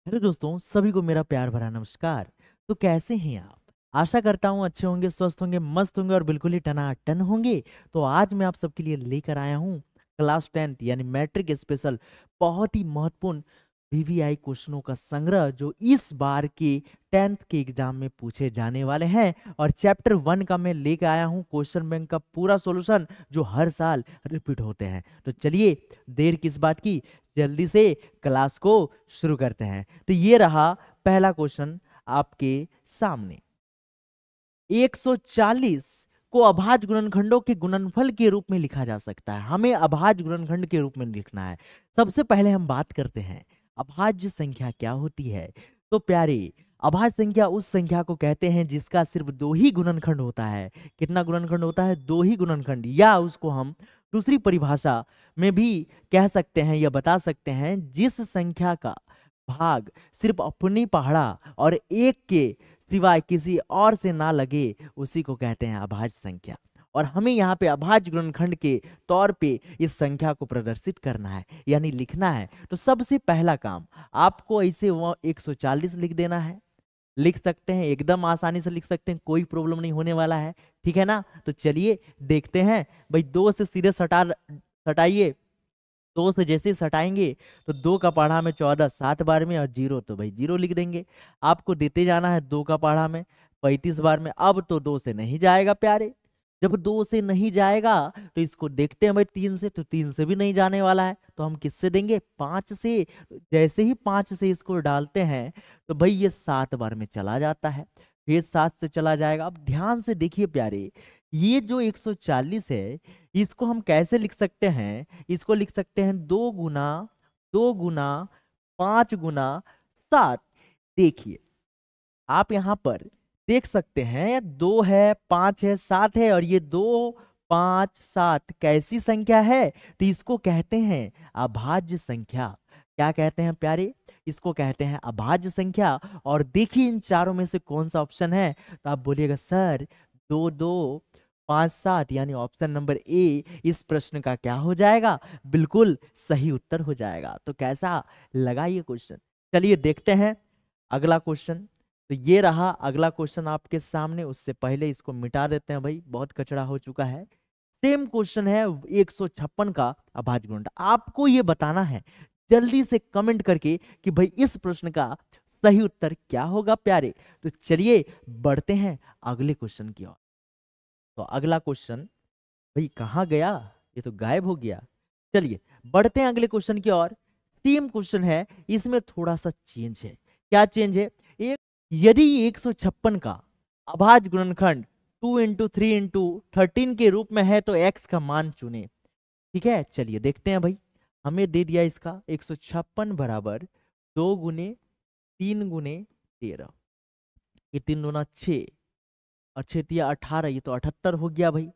Hello दोस्तों, सभी को मेरा प्यार भरा नमस्कार। तो कैसे हैं आप? आशा करता हूँ अच्छे होंगे, स्वस्थ होंगे, मस्त होंगे और बिल्कुल ही टनाटन होंगे। तो आज मैं आप सबके लिए लेकर आया हूँ क्लास 10th यानी मैट्रिक स्पेशल बहुत ही महत्वपूर्ण वीवीआई क्वेश्चनों का संग्रह जो इस बार के 10th के एग्जाम में पूछे जाने वाले हैं। और चैप्टर 1 का मैं लेकर आया हूँ क्वेश्चन बैंक का पूरा सॉल्यूशन जो हर साल रिपीट होते हैं। तो चलिए, देर किस बात की, जल्दी से क्लास को शुरू करते हैं। तो ये रहा पहला क्वेश्चन आपके सामने। 140 को अभाज्य गुणनखंडों के गुणनफल के रूप में लिखा जा सकता है। हमें अभाज्य गुणनखंड के रूप में लिखना है। सबसे पहले हम बात करते हैं अभाज्य संख्या क्या होती है। तो प्यारे, अभाज्य संख्या उस संख्या को कहते हैं जिसका सिर्फ दो ही गुणनखंड होता है। कितना गुणनखंड होता है? दो ही गुणनखंड। या उसको हम दूसरी परिभाषा में भी कह सकते हैं या बता सकते हैं, जिस संख्या का भाग सिर्फ अपनी पहाड़ा और एक के सिवाय किसी और से ना लगे उसी को कहते हैं अभाज्य संख्या। और हमें यहाँ पे अभाज्य गुणनखंड के तौर पे इस संख्या को प्रदर्शित करना है यानी लिखना है। तो सबसे पहला काम आपको ऐसे वो 140 लिख देना है। लिख सकते हैं, एकदम आसानी से लिख सकते हैं, कोई प्रॉब्लम नहीं होने वाला है। ठीक है ना? तो चलिए देखते हैं भाई। दो से सीधे सटाइए। दो से जैसे ही सटाएंगे तो दो का पहाड़ा में 14 7 बार में, और जीरो तो भाई जीरो लिख देंगे। आपको देते जाना है दो का पहाड़ा में 35 बार में। अब तो दो से नहीं जाएगा प्यारे। जब दो से नहीं जाएगा तो इसको देखते हैं भाई तीन से, तो तीन से भी नहीं जाने वाला है, तो हम किससे देंगे? पांच से। जैसे ही पांच से इसको डालते हैं तो भाई ये 7 बार में चला जाता है, फिर 7 से चला जाएगा। अब ध्यान से देखिए प्यारे, ये जो 140 है इसको हम कैसे लिख सकते हैं? इसको लिख सकते हैं 2 गुना 5 गुना 7। देखिए, आप यहां पर देख सकते हैं, 2 है, 5 है, 7 है, और ये 2 5 7 कैसी संख्या है? तो इसको कहते हैं अभाज्य संख्या। क्या कहते हैं प्यारे? इसको कहते हैं अभाज्य संख्या। और देखिए इन चारों में से कौन सा ऑप्शन है? तो आप बोलिएगा सर 2 2 5 7 यानी ऑप्शन नंबर ए इस प्रश्न का क्या हो जाएगा? बिल्कुल सही उत्तर हो जाएगा। तो कैसा लगा ये क्वेश्चन? चलिए देखते हैं अगला क्वेश्चन। तो ये रहा अगला क्वेश्चन आपके सामने। उससे पहले इसको मिटा देते हैं भाई, बहुत कचरा हो चुका है। सेम क्वेश्चन है 156 का अभाज्य गुणनखंड। आपको ये बताना है जल्दी से कमेंट करके कि भाई इस प्रश्न का सही उत्तर क्या होगा प्यारे। तो चलिए बढ़ते हैं अगले क्वेश्चन की ओर। तो अगला क्वेश्चन भाई कहाँ गया? ये तो गायब हो गया। चलिए बढ़ते हैं अगले क्वेश्चन की ओर। सेम क्वेश्चन है, इसमें थोड़ा सा चेंज है। क्या चेंज है? एक, यदि 156 का अभाज्य गुणनखंड 2 इंटू 3 इंटू 13 के रूप में है तो x का मान चुने। ठीक है, चलिए देखते हैं भाई। हमें दे दिया इसका 156 बराबर 2 गुने 3 गुने 13। ये 3 दूना 6 और 6 तिया 18, ये तो 78 हो गया भाई।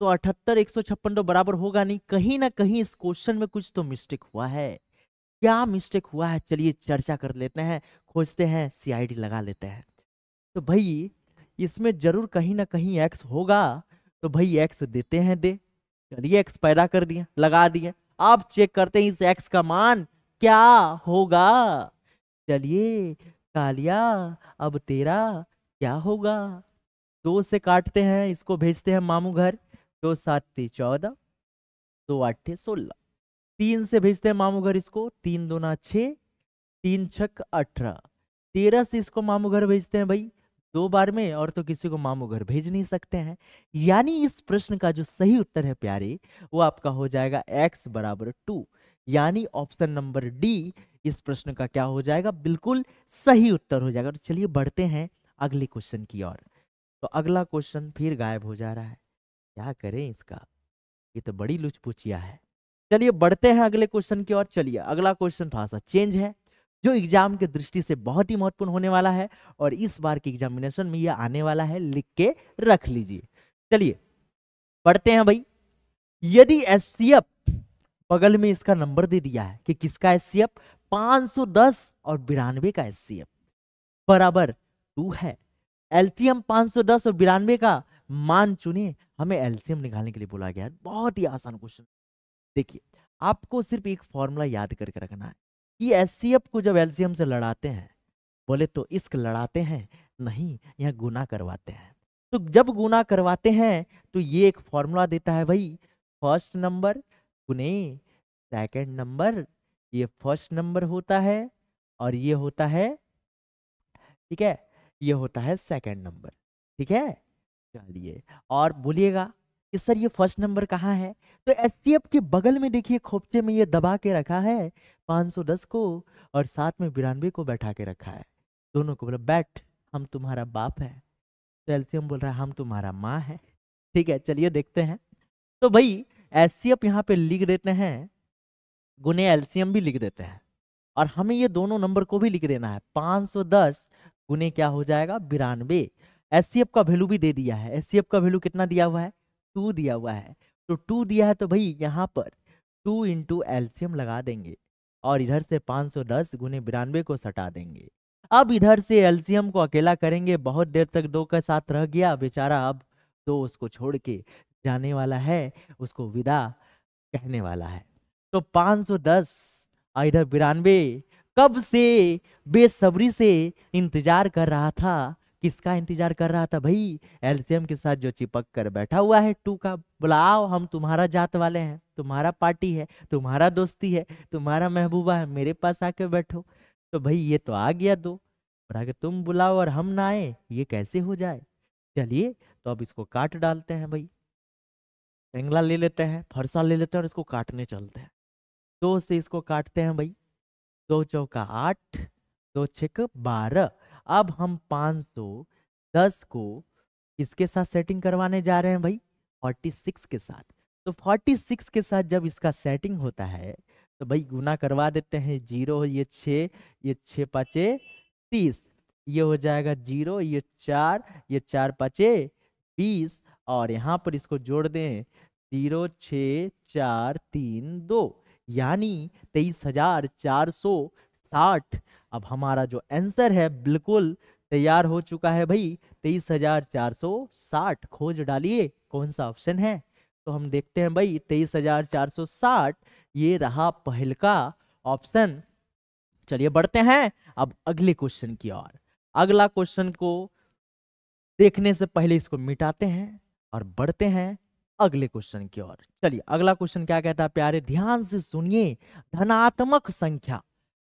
तो 78 156 तो बराबर होगा नहीं। कहीं ना कहीं इस क्वेश्चन में कुछ तो मिस्टेक हुआ है। क्या मिस्टेक हुआ है? चलिए चर्चा कर लेते हैं, खोजते हैं, सीआईडी लगा लेते हैं। तो भाई इसमें जरूर कहीं ना कहीं एक्स होगा। तो भाई एक्स देते हैं, दे। चलिए एक्स पैदा कर दिए, लगा दिए। अब चेक करते हैं इस एक्स का मान क्या होगा। चलिए कालिया, अब तेरा क्या होगा? 2 से काटते हैं, इसको भेजते हैं मामू घर। 2 7 14, 2 8 16। 3 से भेजते हैं मामू घर इसको, 3 दूना 6, 3 छक 18। 13 से इसको मामू घर भेजते हैं भाई 2 बार में, और तो किसी को मामू घर भेज नहीं सकते हैं। यानी इस प्रश्न का जो सही उत्तर है प्यारे, वो आपका हो जाएगा x बराबर 2। यानी ऑप्शन नंबर डी इस प्रश्न का क्या हो जाएगा? बिल्कुल सही उत्तर हो जाएगा। तो चलिए बढ़ते हैं अगले क्वेश्चन की ओर। तो अगला क्वेश्चन फिर गायब हो जा रहा है, क्या करें इसका? ये तो बड़ी लुचपुचिया है। चलिए बढ़ते हैं अगले क्वेश्चन की ओर। चलिए अगला क्वेश्चन थोड़ा सा चेंज है, जो एग्जाम के दृष्टि से बहुत ही महत्वपूर्ण होने वाला है, और इस बार के एग्जामिनेशन में यह आने वाला है, लिख के रख लीजिए। चलिए पढ़ते हैं भाई। यदि एचसीएफ, बगल में इसका नंबर दे दिया है कि किसका एचसीएफ 510 और 92 का एचसीएफ बराबर 2 है। एलसीएम 510 और 92 का मान चुने। हमें एलसीएम निकालने के लिए बोला गया है। बहुत ही आसान क्वेश्चन। देखिए आपको सिर्फ एक फॉर्मूला याद करके रखना है। कि एचसीएफ को जब एलसीएम से लड़ाते हैं, बोले तो इश्क लड़ाते हैं, नहीं, यहाँ गुना करवाते हैं। तो जब गुना करवाते हैं तो ये एक फॉर्मूला देता है भाई, फर्स्ट नंबर गुने सेकंड नंबर, ये फर्स्ट नंबर होता है और ये होता है, ठीक है, ये होता है सेकंड नंबर, ठीक है। चलिए और बोलिएगा कि सर ये फर्स्ट नंबर कहाँ है, तो एचसीएफ के बगल में देखिए खोपचे में ये दबा के रखा है 510 को, और साथ में 92 को बैठा के रखा है। दोनों को बोला बैठ, हम तुम्हारा बाप है, तो एलसीएम बोल रहा है हम तुम्हारा माँ है। ठीक है, चलिए देखते हैं। तो भाई एचसीएफ यहाँ पे लिख देते हैं, गुने एलसीएम भी लिख देते हैं, और हमें ये दोनों नंबर को भी लिख देना है। 510 गुने क्या हो जाएगा 92। एचसीएफ का वैल्यू भी दे दिया है, एचसीएफ का वैल्यू कितना दिया हुआ है 2 दिया हुआ है, तो 2 दिया है तो भाई यहाँ पर 2 इंटू एलसीएम लगा देंगे, और इधर से 510 गुने 92 को सटा देंगे। अब इधर से एलसीएम को अकेला करेंगे, बहुत देर तक 2 के साथ रह गया बेचारा, अब 2 उसको छोड़ के जाने वाला है, उसको विदा कहने वाला है। तो 510 और इधर 92, कब से बेसब्री से इंतजार कर रहा था, किसका इंतजार कर रहा था भाई, एलसीएम के साथ जो चिपक कर बैठा हुआ है 2 का। बुलाओ, हम तुम्हारा जात वाले हैं, तुम्हारा पार्टी है, तुम्हारा दोस्ती है, तुम्हारा महबूबा है, मेरे पास आके बैठो। तो भाई ये तो आ गया 2, और आगे तुम बुलाओ और हम ना आए, ये कैसे हो जाए। चलिए तो अब इसको काट डालते हैं भाई, टेंगला ले लेते हैं, फरसा ले लेते हैं और इसको काटने चलते हैं। 2 से इसको काटते हैं भाई, 2 चौका 8, 2 छक 12। अब हम 510 को इसके साथ सेटिंग करवाने जा रहे हैं भाई 46 के साथ। तो 46 के साथ जब इसका सेटिंग होता है तो भाई गुना करवा देते हैं, 0 ये 6, ये 6 5 30, ये हो जाएगा 0, ये 4, ये 4 5 20, और यहाँ पर इसको जोड़ दें 0 6 4 3 2, यानी 23,460। अब हमारा जो आंसर है बिल्कुल तैयार हो चुका है भाई, 23,460। खोज डालिए कौन सा ऑप्शन है, तो हम देखते हैं भाई 23,460 ये रहा पहल का ऑप्शन। चलिए बढ़ते हैं अब अगले क्वेश्चन की ओर। अगला क्वेश्चन को देखने से पहले इसको मिटाते हैं और बढ़ते हैं अगले क्वेश्चन की ओर। चलिए अगला क्वेश्चन क्या कहता है प्यारे, ध्यान से सुनिए। धनात्मक संख्या,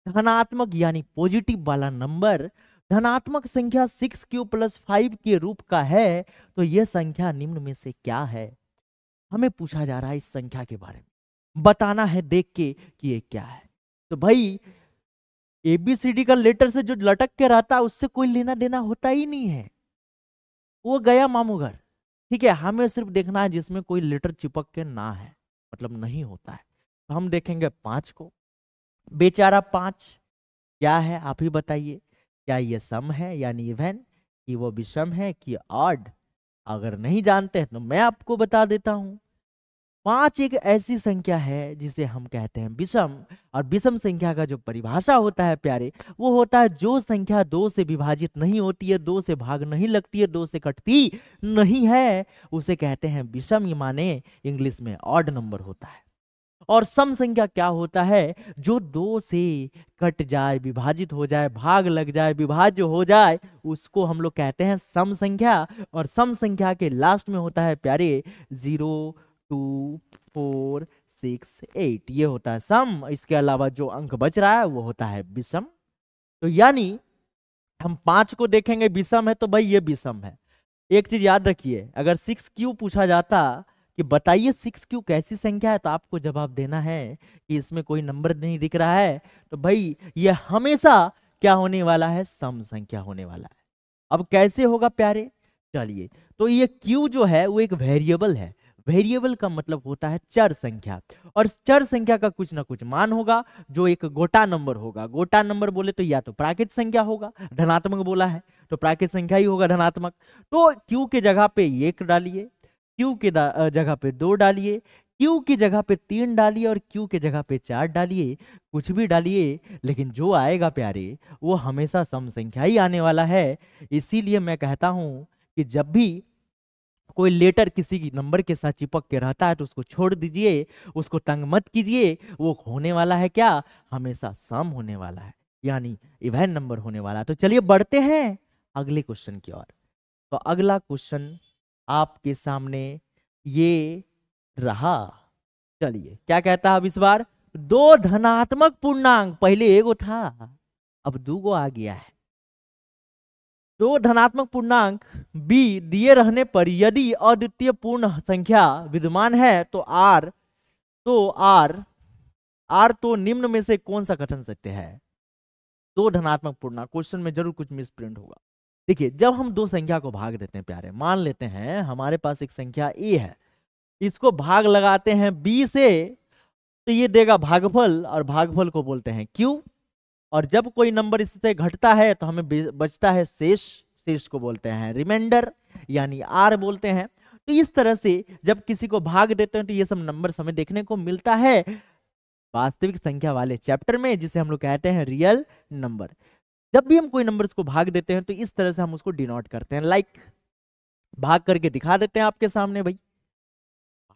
धनात्मक यानी पॉजिटिव वाला नंबर, धनात्मक संख्या 6 + 5 के रूप का है, तो यह संख्या निम्न में से क्या है। हमें पूछा जा रहा है इस संख्या के बारे में, बताना है देख के कि ये क्या है। तो भाई एबीसीडी का लेटर से जो लटक के रहता है उससे कोई लेना देना होता ही नहीं है, वो गया मामू घर। ठीक है, हमें सिर्फ देखना है जिसमें कोई लेटर चिपक के ना है, मतलब नहीं होता है। तो हम देखेंगे 5 को, बेचारा 5 क्या है आप ही बताइए, क्या ये सम है यानी इवन, कि वो विषम है कि ऑड। अगर नहीं जानते हैं तो मैं आपको बता देता हूं, 5 एक ऐसी संख्या है जिसे हम कहते हैं विषम, और विषम संख्या का जो परिभाषा होता है प्यारे, वो होता है जो संख्या 2 से विभाजित नहीं होती है, 2 से भाग नहीं लगती है, 2 से कटती नहीं है, उसे कहते हैं विषम, माने इंग्लिश में ऑड नंबर होता है। और सम संख्या क्या होता है, जो 2 से कट जाए, विभाजित हो जाए, भाग लग जाए, विभाज्य हो जाए, उसको हम लोग कहते हैं सम संख्या। और सम संख्या के लास्ट में होता है प्यारे 0 2 4 6 8, ये होता है सम। इसके अलावा जो अंक बच रहा है वो होता है विषम। तो यानी हम 5 को देखेंगे विषम है तो भाई ये विषम है। एक चीज याद रखिए, अगर 6 पूछा जाता कि बताइए 6 कैसी संख्या है, तो आपको जवाब देना है कि इसमें कोई नंबर नहीं दिख रहा है, तो भाई ये हमेशा क्या होने वाला है, सम संख्या होने वाला है। अब कैसे होगा प्यारे, चलिए तो ये क्यू जो है वो एक वेरिएबल है। वेरिएबल का मतलब होता है चर संख्या, और चर संख्या का कुछ ना कुछ मान होगा जो एक गोटा नंबर होगा। गोटा नंबर बोले तो या तो प्राकृत संख्या होगा, धनात्मक बोला है तो प्राकृत संख्या ही होगा धनात्मक। तो क्यू के जगह पे 1 डालिए, क्यू के जगह पे 2 डालिए, क्यू की जगह पे 3 डालिए, और क्यू के जगह पे 4 डालिए, कुछ भी डालिए, लेकिन जो आएगा प्यारे वो हमेशा सम संख्या ही आने वाला है। इसीलिए मैं कहता हूं कि जब भी कोई लेटर किसी की नंबर के साथ चिपक के रहता है तो उसको छोड़ दीजिए, उसको तंग मत कीजिए। वो होने वाला है क्या, हमेशा सम होने वाला है, यानी इवन नंबर होने वाला है। तो चलिए बढ़ते हैं अगले क्वेश्चन की ओर। तो अगला क्वेश्चन आपके सामने ये रहा। चलिए क्या कहता है अब इस बार, दो धनात्मक पूर्णांक, पहले एगो था अब दूगो आ गया है। दो धनात्मक पूर्णांक b दिए रहने पर यदि अद्वितीय पूर्ण संख्या विद्यमान है तो r तो निम्न में से कौन सा कथन सत्य है। दो धनात्मक पूर्णांक, क्वेश्चन में जरूर कुछ मिस प्रिंट होगा। देखिए जब हम दो संख्या को भाग देते हैं प्यारे, मान लेते हैं हमारे पास एक संख्या a है, इसको भाग लगाते हैं b से, तो ये देगा भागफल, और भागफल को बोलते हैं q। और जब कोई नंबर इससे घटता है तो हमें बचता है शेष, शेष को बोलते हैं रिमाइंडर, यानी r बोलते हैं। तो इस तरह से जब किसी को भाग देते हैं तो ये सब नंबर हमें देखने को मिलता है वास्तविक संख्या वाले चैप्टर में, जिसे हम लोग कहते हैं रियल नंबर। जब भी हम कोई नंबर्स को भाग देते हैं तो इस तरह से हम उसको डिनोट करते हैं, लाइक भाग करके दिखा देते हैं आपके सामने। भाई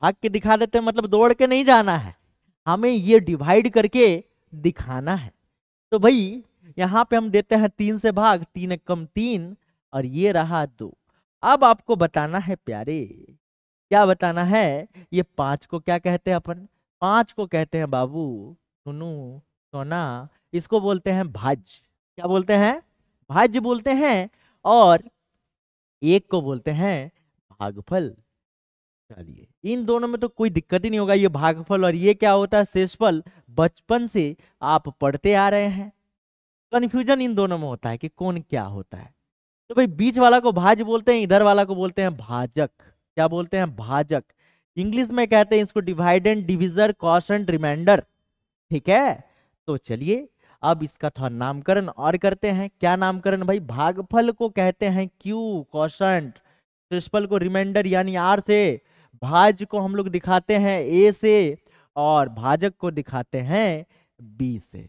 भाग के दिखा देते हैं मतलब दौड़ के नहीं जाना है, हमें ये डिवाइड करके दिखाना है। तो भाई यहाँ पे हम देते हैं 3 से भाग, 3 एक कम 3, और ये रहा 2। अब आपको बताना है प्यारे, क्या बताना है, ये 5 को क्या कहते हैं अपन, 5 को कहते हैं बाबू, सुनू सोना, इसको बोलते हैं भाज्य। क्या बोलते हैं, भाज्य बोलते हैं। और एक को बोलते हैं भागफल। चलिए इन दोनों में तो कोई दिक्कत ही नहीं होगा, ये भागफल और ये क्या होता है शेषफल, बचपन से आप पढ़ते आ रहे हैं। कंफ्यूजन इन दोनों में होता है कि कौन क्या होता है। तो भाई बीच वाला को भाज्य बोलते हैं, इधर वाला को बोलते हैं भाजक। क्या बोलते हैं, भाजक। इंग्लिश में कहते हैं इसको डिवाइडेंड, डिविजर, क्वोशंट, रिमाइंडर। ठीक है, तो चलिए अब इसका थोड़ा नामकरण और करते हैं। क्या नामकरण भाई, भागफल को कहते हैं क्यू, क्वोशंट, शेषफल को रिमाइंडर यानी आर से, भाज्य को हम लोग दिखाते हैं ए से, और भाजक को दिखाते हैं बी से।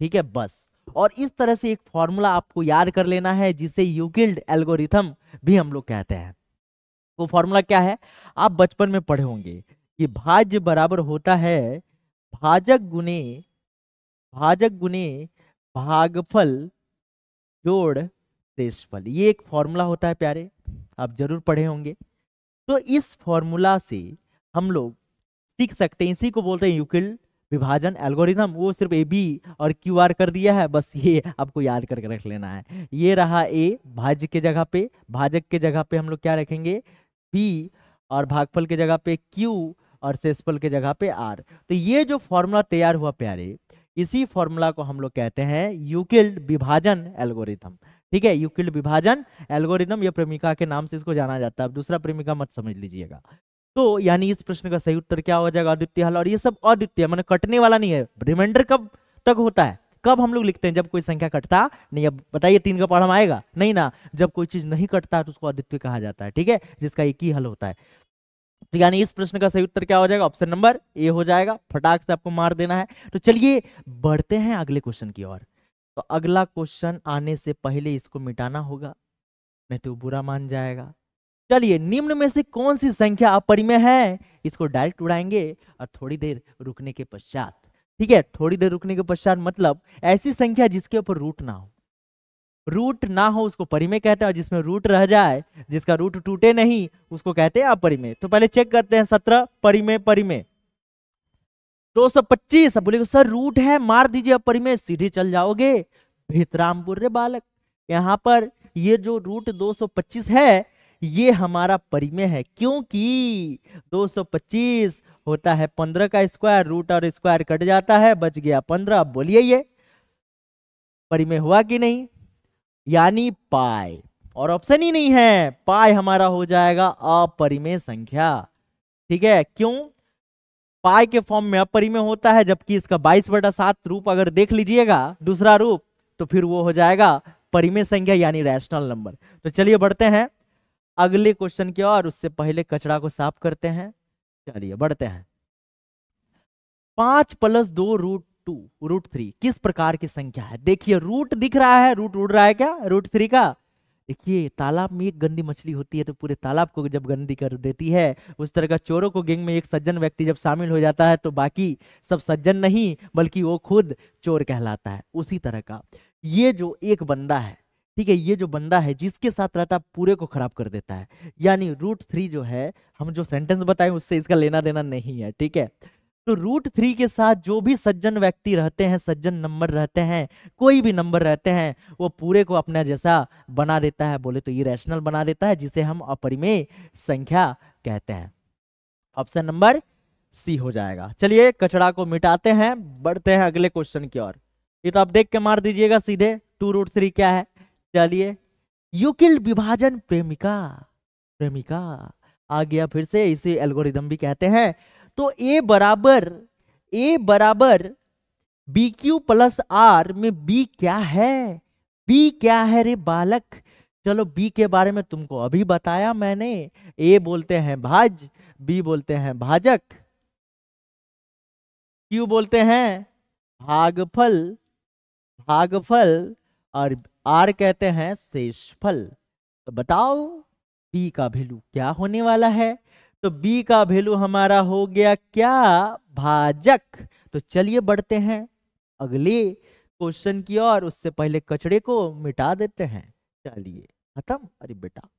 ठीक है बस। और इस तरह से एक फॉर्मूला आपको याद कर लेना है जिसे यूक्लिड एल्गोरिथम भी हम लोग कहते हैं। वो फॉर्मूला क्या है, आप बचपन में पढ़े होंगे कि भाज्य बराबर होता है भाजक गुने भागफल जोड़ शेषफल। ये एक फॉर्मूला होता है प्यारे, आप जरूर पढ़े होंगे। तो इस फॉर्मूला से हम लोग सीख सकते हैं, इसी को बोलते हैं यूक्लिड विभाजन एल्गोरिथम। वो सिर्फ ए बी और क्यू आर कर दिया है, बस ये आपको याद करके रख लेना है। ये रहा ए भाज्य के जगह पे, भाजक के जगह पे हम लोग क्या रखेंगे बी, और भागफल के जगह पे क्यू, और शेषफल के जगह पे आर। तो ये जो फॉर्मूला तैयार हुआ प्यारे, इसी फॉर्मूला को हम लोग कहते हैं यूक्लिड विभाजन एल्गोरिथम। ठीक है, यूक्लिड विभाजन एल्गोरिथम, ये प्रेमिका के नाम से इसको जाना जाता है। अब दूसरा प्रेमिका मत समझ लीजिएगा। तो यानी इस प्रश्न का सही उत्तर क्या हो जाएगा, अद्वितीय हल। और ये सब अद्वितीय माने कटने वाला नहीं है। रिमाइंडर कब तक होता है, कब हम लोग लिखते हैं, जब कोई संख्या कटता नहीं। अब बताइए 3 का पढ़ा आएगा नहीं ना, जब कोई चीज नहीं कटता है तो उसको अद्वितीय कहा जाता है। ठीक है, जिसका एक ही हल होता है। तो यानी इस प्रश्न का सही उत्तर क्या हो जाएगा, ऑप्शन नंबर ए हो जाएगा। फटाक से आपको मार देना है। तो चलिए बढ़ते हैं अगले क्वेश्चन की ओर। तो अगला क्वेश्चन आने से पहले इसको मिटाना होगा, नहीं तो बुरा मान जाएगा। चलिए निम्न में से कौन सी संख्या अपरिमेय है, इसको डायरेक्ट उड़ाएंगे और थोड़ी देर रुकने के पश्चात, ठीक है, थोड़ी देर रुकने के पश्चात मतलब ऐसी संख्या जिसके ऊपर रूट ना हो, रूट ना हो उसको परिमेय कहते हैं, और जिसमें रूट रह जाए, जिसका रूट टूटे नहीं, उसको कहते हैं अपरिमेय। तो पहले चेक करते हैं 17 परिमेय, परिमेय 225। अब बोलेगा सर रूट है, मार दीजिए अपरिमेय, सीधे चल जाओगे भितरामपुर रे बालक। यहाँ पर ये जो रूट 225 है ये हमारा परिमेय है, क्योंकि 225 होता है 15 का स्क्वायर, रूट और स्क्वायर कट जाता है, बच गया 15। अब बोलिए ये परिमेय हुआ कि नहीं, यानी पाई, और ऑप्शन ही नहीं है, पाई हमारा हो जाएगा अपरिमेय संख्या। ठीक है, क्यों, पाई के फॉर्म में अपरिमेय होता है, जबकि इसका 22/7 रूप अगर देख लीजिएगा दूसरा रूप, तो फिर वो हो जाएगा परिमेय संख्या यानी रैशनल नंबर। तो चलिए बढ़ते हैं अगले क्वेश्चन की ओर, उससे पहले कचरा को साफ करते हैं। चलिए बढ़ते हैं। 5 + 2 √2 √3 किस प्रकार की संख्या है। देखिए रूट दिख रहा है, रूट उड़ रहा है क्या √3 का, देखिए तालाब में एक गंदी मछली होती है तो पूरे तालाब को जब गंदी कर देती है, उस तरह का चोरों को गैंग में एक सज्जन व्यक्ति जब शामिल हो जाता है तो बाकी सब सज्जन नहीं बल्कि वो खुद चोर कहलाता है। उसी तरह का ये जो एक बंदा है, ठीक है, ये जो बंदा है जिसके साथ रहता है पूरे को खराब कर देता है। यानी √3 जो है, हम जो सेंटेंस बताएं उससे इसका लेना देना नहीं है, ठीक है। तो √3 के साथ जो भी सज्जन व्यक्ति रहते हैं, सज्जन नंबर रहते हैं, कोई भी नंबर रहते हैं, वो पूरे को अपना जैसा बना देता है, बोले तो इरेशनल बना देता है, जिसे हम अपरिमेय संख्या कहते हैं। ऑप्शन नंबर सी हो जाएगा। चलिए कचरा को मिटाते हैं, बढ़ते हैं अगले क्वेश्चन की ओर। ये तो आप देख के मार दीजिएगा सीधे, 2√3 क्या है। चलिए, यूक्लिड विभाजन प्रेमिका, प्रेमिका आ गया फिर से, इसे एल्गोरिदम भी कहते हैं। तो ए बराबर BQ प्लस R में B क्या है? B क्या है रे बालक? चलो B के बारे में तुमको अभी बताया मैंने। A बोलते हैं भाज, B बोलते हैं भाजक, Q बोलते हैं भागफल, भागफल, और R कहते हैं शेषफल। तो बताओ B का वैल्यू क्या होने वाला है? तो B का वैल्यू हमारा हो गया क्या? भाजक। तो चलिए बढ़ते हैं अगले क्वेश्चन की ओर, उससे पहले कचड़े को मिटा देते हैं। चलिए खत्म। अरे बेटा,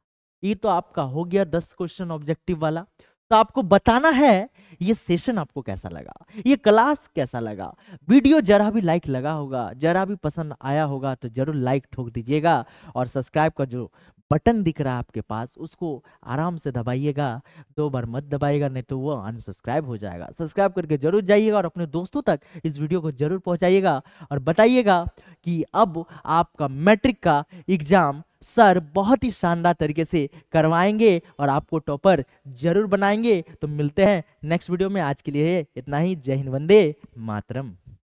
ये तो आपका हो गया 10 क्वेश्चन ऑब्जेक्टिव वाला। तो आपको बताना है ये सेशन आपको कैसा लगा, ये क्लास कैसा लगा। वीडियो जरा भी लाइक लगा होगा, जरा भी पसंद आया होगा तो जरूर लाइक ठोक दीजिएगा, और सब्सक्राइब का जो बटन दिख रहा है आपके पास उसको आराम से दबाइएगा, 2 बार मत दबाइएगा नहीं तो वो अनसब्सक्राइब हो जाएगा। सब्सक्राइब करके जरूर जाइएगा और अपने दोस्तों तक इस वीडियो को जरूर पहुंचाइएगा, और बताइएगा कि अब आपका मैट्रिक का एग्जाम सर बहुत ही शानदार तरीके से करवाएंगे और आपको टॉपर जरूर बनाएंगे। तो मिलते हैं नेक्स्ट वीडियो में, आज के लिए इतना ही। जय हिंद, वंदे मातरम।